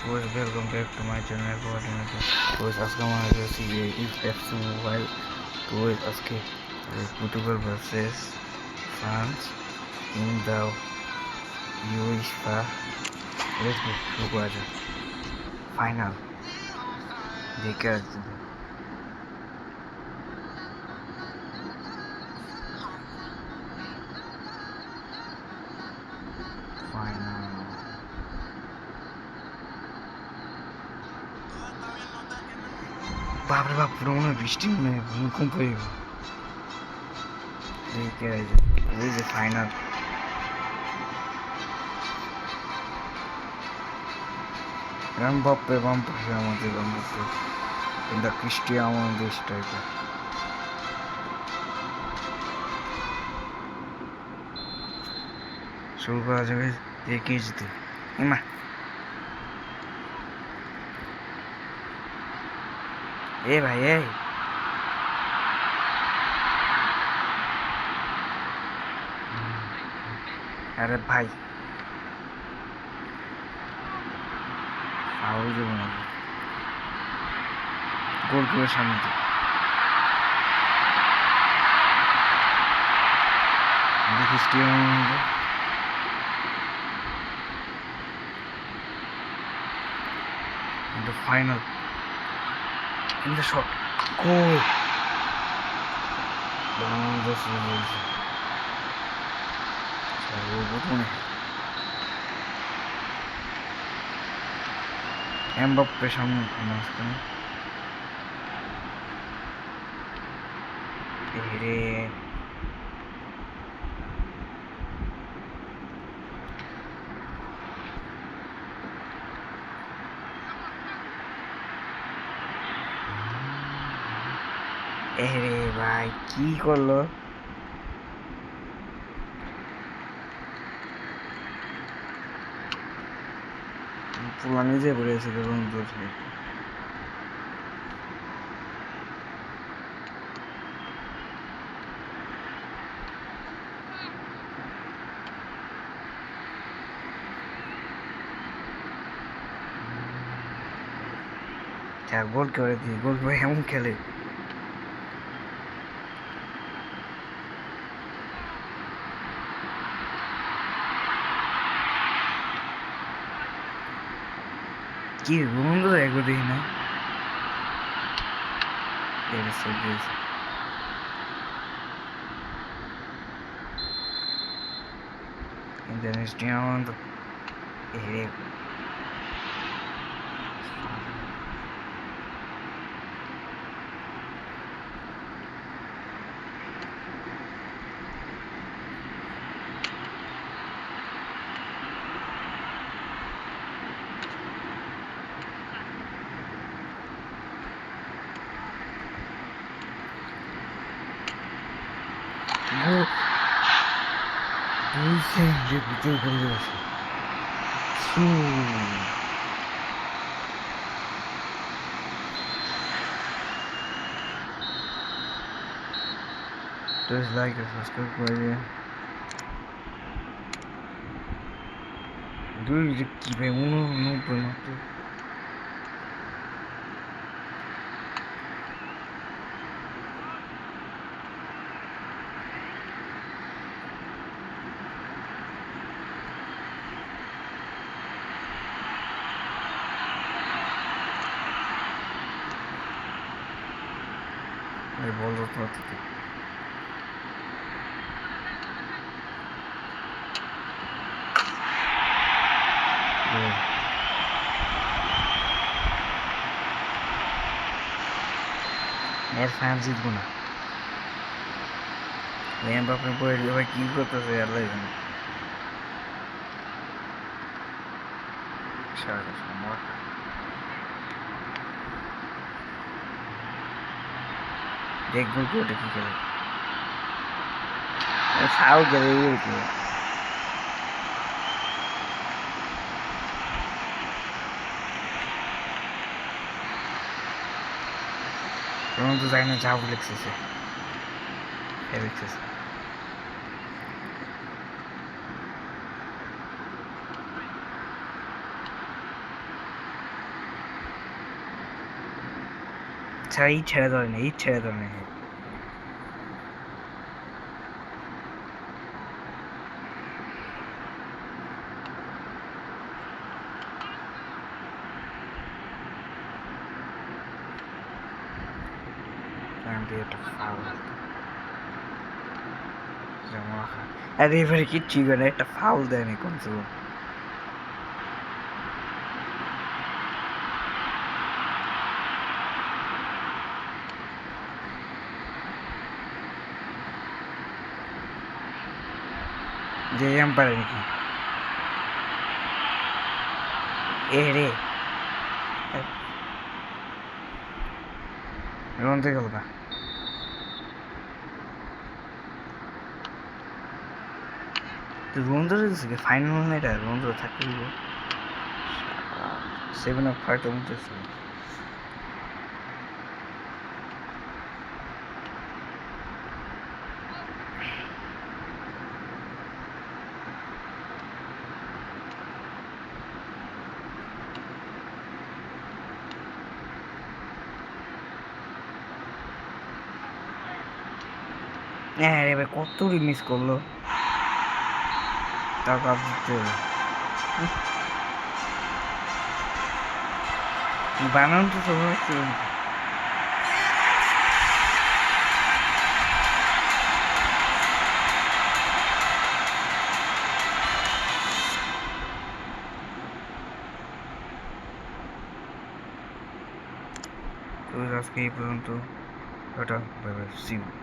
Guys, welcome back to my channel. Guys, আজকে আমার কাছে FC মোবাইল তো আজকে Portugal versus France in the UEFA let's go শুরু করা যাক ফাইনাল দেখে আসছি ফাইনাল বাপরে বাপ পুরো মনে হয় বৃষ্টি মনে হয় ভূমিকম্প হয়ে গেল দেখে আসছি ওই যে ফাইনাল Mbappe আমাদের Mbappe কিন্তু ক্রিস্টিয়ানো আমাদের স্ট্রাইকার শুরু করা যাবে দেখে যেতে এমা এ ভাই এই আরে ভাই ফাউল দেবো না গোল করে সামনে Cristiano the final in the shot goal Bangladesh রয়েছে সর্বপ্রথমে এমবাপ্পে সামনে মাঝখানে রে এরে ভাই কি করলো পুরা নিজে পড়েছিল বন্ধু গোল করে দিয়ে গোল করে এমন খেলে কি বন্ধু একবার দেখি না ইন্টারনেশনাল যে ভিতরে করে যাচ্ছে Just like it, subscribe করে দিয়ে দুই যে কি ভাই 89 মাত্র বল করতে এর ফ্যান জিতবো না এমবাপ্পে পড়ে ভাই কি করতেছে আল্লাহ জানে দেখ গোল করে কি খেলে ফাউল গেলে Pronto, zaino যাও লিখতেছে লিখতেছে ছাড়া ঈদ ছেড়ে ধরে না, ঈদ ছেড়ে ধরে না। একটা ফাউল, আরে এবারে কিচ্ছুই করে না, একটা ফাউল দেয়নি কমসে কম। যে এম্পায়ার নাকি এ রে রোনতে গেল না। রোনতে দিচ্ছে ফাইনাল না, এটা রোনতে থাকতে দিব 7-5 তো মতেছে। হ্যাঁ রে ভাই, কত মিস করলো, তাও কাপ জিততে হবে। বানানো তো সবাই তো আজকে এই পর্যন্ত, tata, bye bye, see you.